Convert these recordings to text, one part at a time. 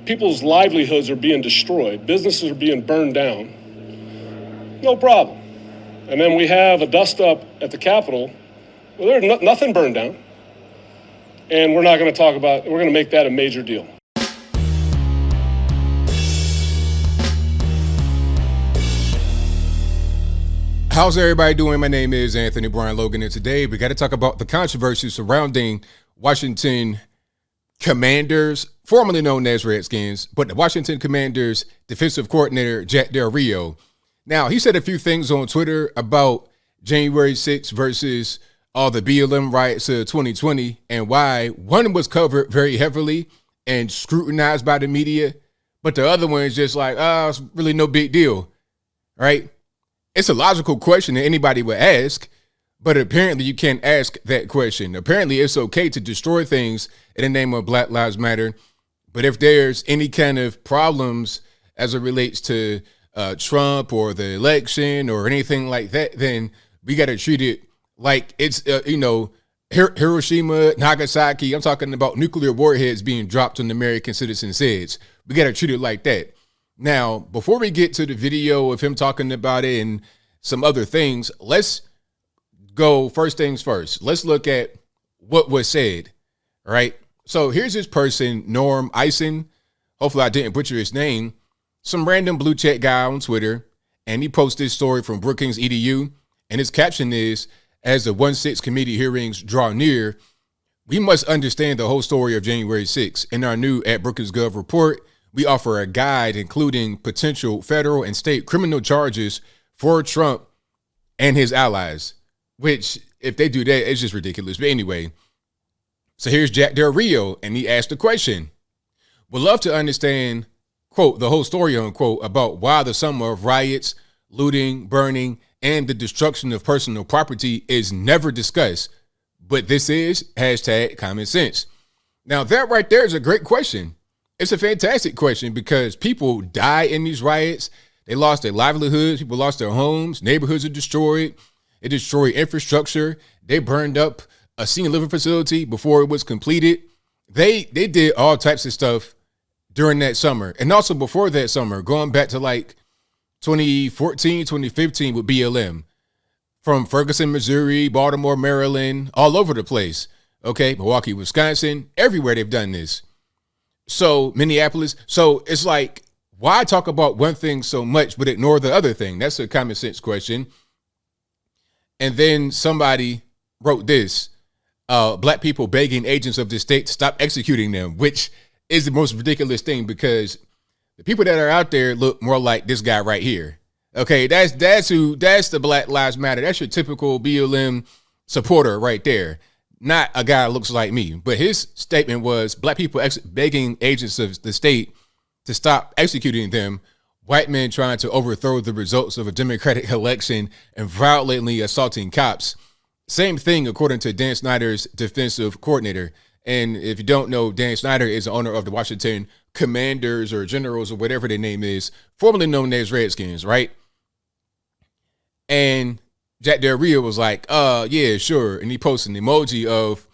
people's livelihoods are being destroyed, businesses are being burned down, no problem. And then we have a dust-up at the Capitol. Well, there's nothing burned down. And we're not going to talk about, we're going to make that a major deal. How's everybody doing? My name is Anthony Brian Logan, and today we got to talk about the controversy surrounding Washington Commanders, formerly known as Redskins, but the Washington Commanders defensive coordinator, Jack Del Rio. Now, he said a few things on Twitter about January 6th versus all the BLM riots of 2020 and why one was covered very heavily and scrutinized by the media, but the other one is just like, it's really no big deal, right? It's a logical question that anybody would ask, but apparently you can't ask that question. Apparently it's okay to destroy things in the name of Black Lives Matter, but if there's any kind of problems as it relates to Trump or the election or anything like that, then we got to treat it like it's, Hiroshima, Nagasaki. I'm talking about nuclear warheads being dropped on American citizens' heads. We got to treat it like that. Now, before we get to the video of him talking about it and some other things, let's go first things first. Let's look at what was said, right? So here's this person, Norm Eisen. Hopefully I didn't butcher his name. Some random blue check guy on Twitter, and he posted this story from Brookings EDU, and his caption is, as the 1/6 committee hearings draw near, we must understand the whole story of January 6th. In our new at Brookings Gov report, we offer a guide including potential federal and state criminal charges for Trump and his allies, which if they do that, it's just ridiculous. But anyway, so here's Jack Del Rio, and he asked the question. Would love to understand, quote, the whole story, unquote, about why the summer of riots, looting, burning, and the destruction of personal property is never discussed. But this is #common sense. Now that right there is a great question. It's a fantastic question because people die in these riots. They lost their livelihoods. People lost their homes. Neighborhoods are destroyed. It destroyed infrastructure. They burned up a senior living facility before it was completed. They did all types of stuff during that summer. And also before that summer, going back to like 2014, 2015 with BLM. From Ferguson, Missouri, Baltimore, Maryland, all over the place. Okay, Milwaukee, Wisconsin, everywhere they've done this. So Minneapolis. So it's like, why talk about one thing so much but ignore the other thing? That's a common sense question. And then somebody wrote this, Black people begging agents of the state to stop executing them, which is the most ridiculous thing because the people that are out there look more like this guy right here. Okay, that's the Black Lives Matter. That's your typical BLM supporter right there. Not a guy that looks like me, but his statement was Black people begging agents of the state to stop executing them, white men trying to overthrow the results of a Democratic election and violently assaulting cops. Same thing according to Dan Snyder's defensive coordinator. And if you don't know, Dan Snyder is the owner of the Washington Commanders or Generals or whatever their name is, formerly known as Redskins, right? And Jack Del Rio was like, yeah, sure. And he posted an emoji of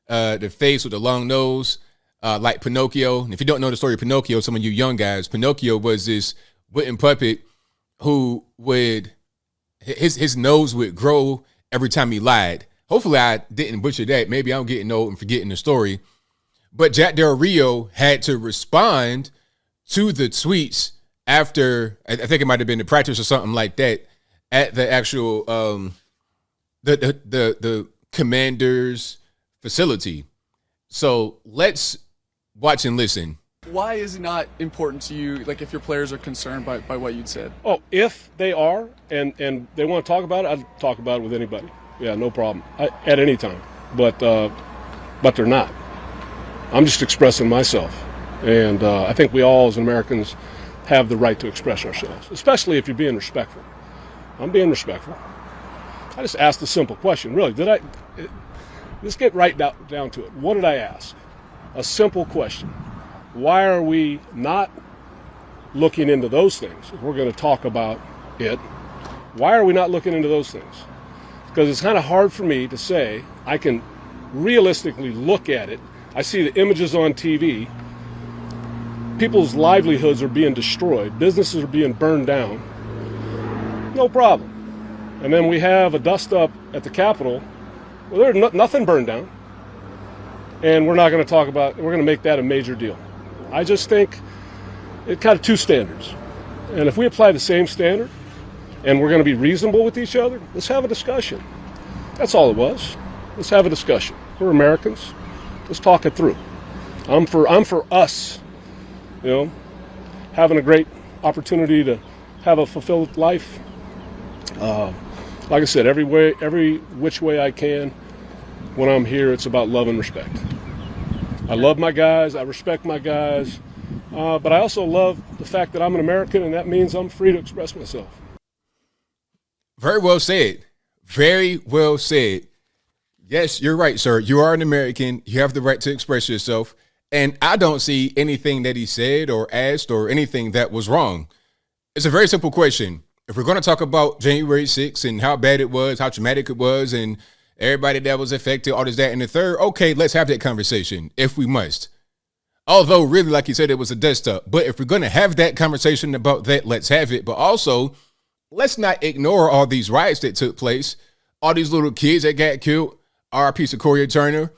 the face with the long nose, like Pinocchio. And if you don't know the story of Pinocchio, some of you young guys, Pinocchio was this wooden puppet who would, his nose would grow every time he lied. Hopefully I didn't butcher that. Maybe I'm getting old and forgetting the story. But Jack Del Rio had to respond to the tweets after, I think it might have been the practice or something like that, at the actual the Commander's facility. So let's watch and listen. Why is it not important to you, like if your players are concerned by what you'd said? Oh, if they are and they want to talk about it, I'd talk about it with anybody. Yeah, no problem. At any time. But they're not. I'm just expressing myself. And I think we all as Americans have the right to express ourselves, especially if you're being respectful. I'm being respectful. I just asked a simple question. Really, let's get right down to it. What did I ask? A simple question. Why are we not looking into those things? If we're going to talk about it, why are we not looking into those things? Because it's kind of hard for me to say I can realistically look at it. I see the images on TV, people's livelihoods are being destroyed, businesses are being burned down, no problem. And then we have a dust-up at the Capitol. Well, there's nothing burned down. And we're not going to talk about, we're going to make that a major deal. I just think it's kind of two standards. And if we apply the same standard and we're going to be reasonable with each other, let's have a discussion. That's all it was. Let's have a discussion. We're Americans. Let's talk it through. I'm for us, having a great opportunity to have a fulfilled life. Like I said, every which way I can. When I'm here, it's about love and respect. I love my guys. I respect my guys. But I also love the fact that I'm an American, and that means I'm free to express myself. Very well said. Very well said. Yes, you're right, sir. You are an American. You have the right to express yourself. And I don't see anything that he said or asked or anything that was wrong. It's a very simple question. If we're going to talk about January 6th and how bad it was, how traumatic it was, and everybody that was affected, all this, that, and the third, okay, let's have that conversation if we must. Although, really, like you said, it was a dust up. But if we're going to have that conversation about that, let's have it. But also, let's not ignore all these riots that took place, all these little kids that got killed, R.I.P. Sequoia Turner,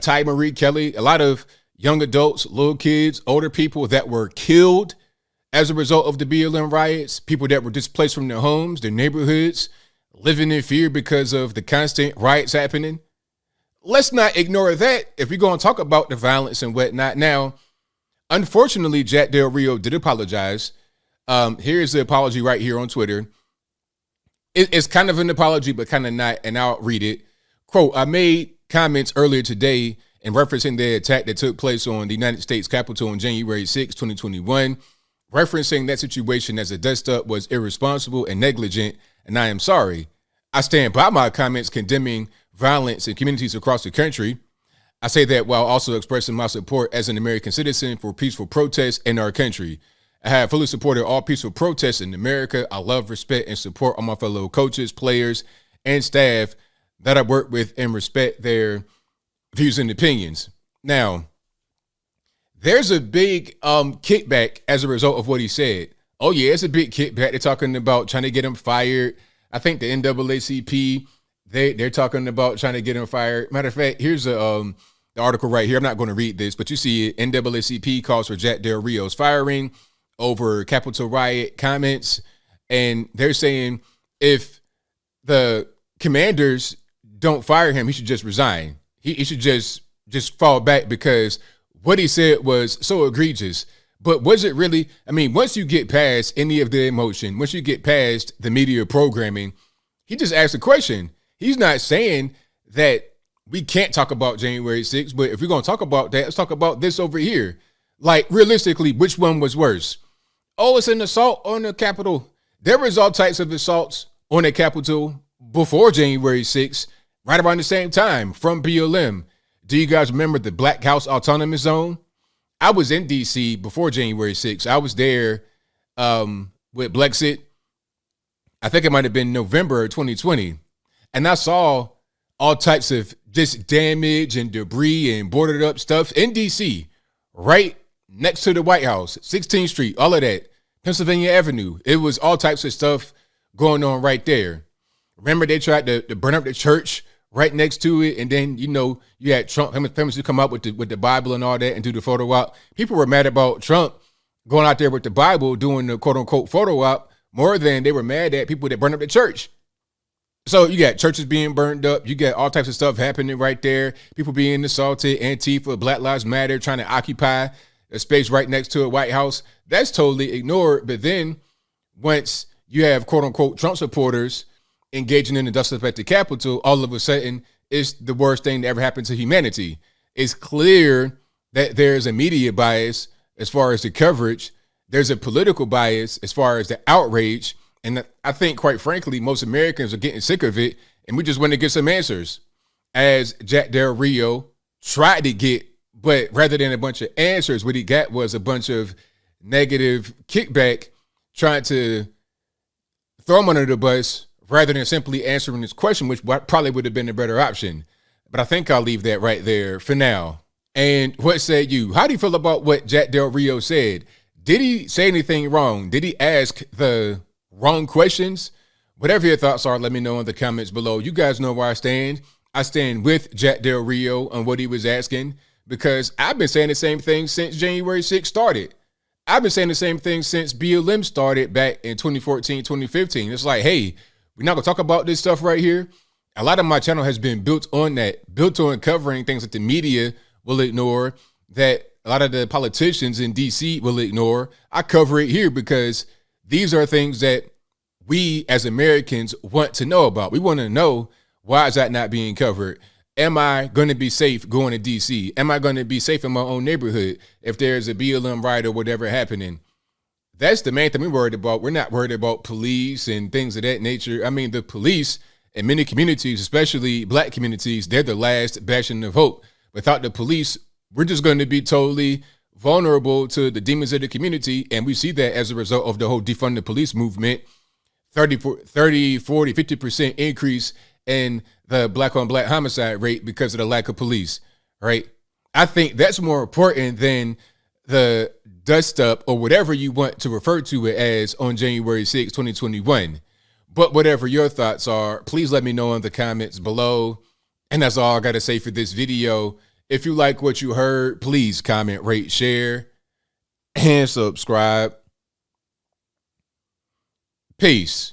Ty Marie Kelly, a lot of young adults, little kids, older people that were killed as a result of the BLM riots, people that were displaced from their homes, their neighborhoods, living in fear because of the constant riots happening. Let's not ignore that if we're going to talk about the violence and whatnot. Now, unfortunately, Jack Del Rio did apologize. Here's the apology right here on Twitter. It's kind of an apology, but kind of not, and I'll read it. Quote, I made comments earlier today in referencing the attack that took place on the United States Capitol on January 6, 2021, referencing that situation as a dust-up was irresponsible and negligent, and I am sorry. I stand by my comments condemning violence in communities across the country. I say that while also expressing my support as an American citizen for peaceful protests in our country. I have fully supported all peaceful protests in America. I love, respect, and support all my fellow coaches, players, and staff that I work with and respect their views and opinions. Now, there's a big kickback as a result of what he said. Oh, yeah, it's a big kickback. They're talking about trying to get him fired. I think the NAACP, they're talking about trying to get him fired. Matter of fact, here's the article right here. I'm not going to read this, but you see it. NAACP calls for Jack Del Rio's firing over Capitol riot comments. And they're saying if the commanders don't fire him, he should just resign. He should just fall back because what he said was so egregious. But was it really? I mean, once you get past any of the emotion, once you get past the media programming, he just asked a question. He's not saying that we can't talk about January 6th, but if we're going to talk about that, let's talk about this over here. Like, realistically, which one was worse? Oh, it's an assault on the Capitol. There was all types of assaults on the Capitol before January 6th, right around the same time from BLM. Do you guys remember the Black House Autonomous Zone? I was in D.C. before January 6th. I was there with Blexit. I think it might have been November 2020. And I saw all types of just damage and debris and boarded up stuff in D.C., right next to the White House, 16th Street, all of that, Pennsylvania Avenue. It was all types of stuff going on right there. Remember they tried to burn up the church right next to it, and then, you had Trump famously come out with the Bible and all that and do the photo op. People were mad about Trump going out there with the Bible doing the quote-unquote photo op more than they were mad at people that burned up the church. So you got churches being burned up. You got all types of stuff happening right there. People being assaulted, Antifa, Black Lives Matter, trying to occupy a space right next to a White House. That's totally ignored. But then once you have quote-unquote Trump supporters engaging in the dust up at the Capitol, all of a sudden it's the worst thing that ever happened to humanity. It's clear that there's a media bias as far as the coverage. There's a political bias as far as the outrage. And I think, quite frankly, most Americans are getting sick of it, and we just want to get some answers. As Jack Del Rio tried to get, but rather than a bunch of answers, what he got was a bunch of negative kickback, trying to throw him under the bus rather than simply answering his question, which probably would have been a better option. But I think I'll leave that right there for now. And what say you? How do you feel about what Jack Del Rio said? Did he say anything wrong? Did he ask the wrong questions? Whatever your thoughts are, let me know in the comments below. You guys know where I stand. I stand with Jack Del Rio on what he was asking, because I've been saying the same thing since January 6th started. I've been saying the same thing since BLM started back in 2014, 2015. It's like, hey, we're not going to talk about this stuff right here. A lot of my channel has been built on that, built on covering things that the media will ignore, that a lot of the politicians in DC will ignore. I cover it here because these are things that we as Americans want to know about. We want to know, why is that not being covered? Am I going to be safe going to DC? Am I going to be safe in my own neighborhood if there's a BLM riot or whatever happening? That's the main thing we're worried about. We're not worried about police and things of that nature. I mean, the police in many communities, especially black communities, they're the last bastion of hope. Without the police, we're just going to be totally vulnerable to the demons of the community. And we see that as a result of the whole defund the police movement. 30, 40, 50% increase in the black on black homicide rate because of the lack of police, right? I think that's more important than the dust up or whatever you want to refer to it as on January 6, 2021. But whatever your thoughts are, please let me know in the comments below. And that's all I got to say for this video. If you like what you heard, please comment, rate, share, and subscribe. Peace.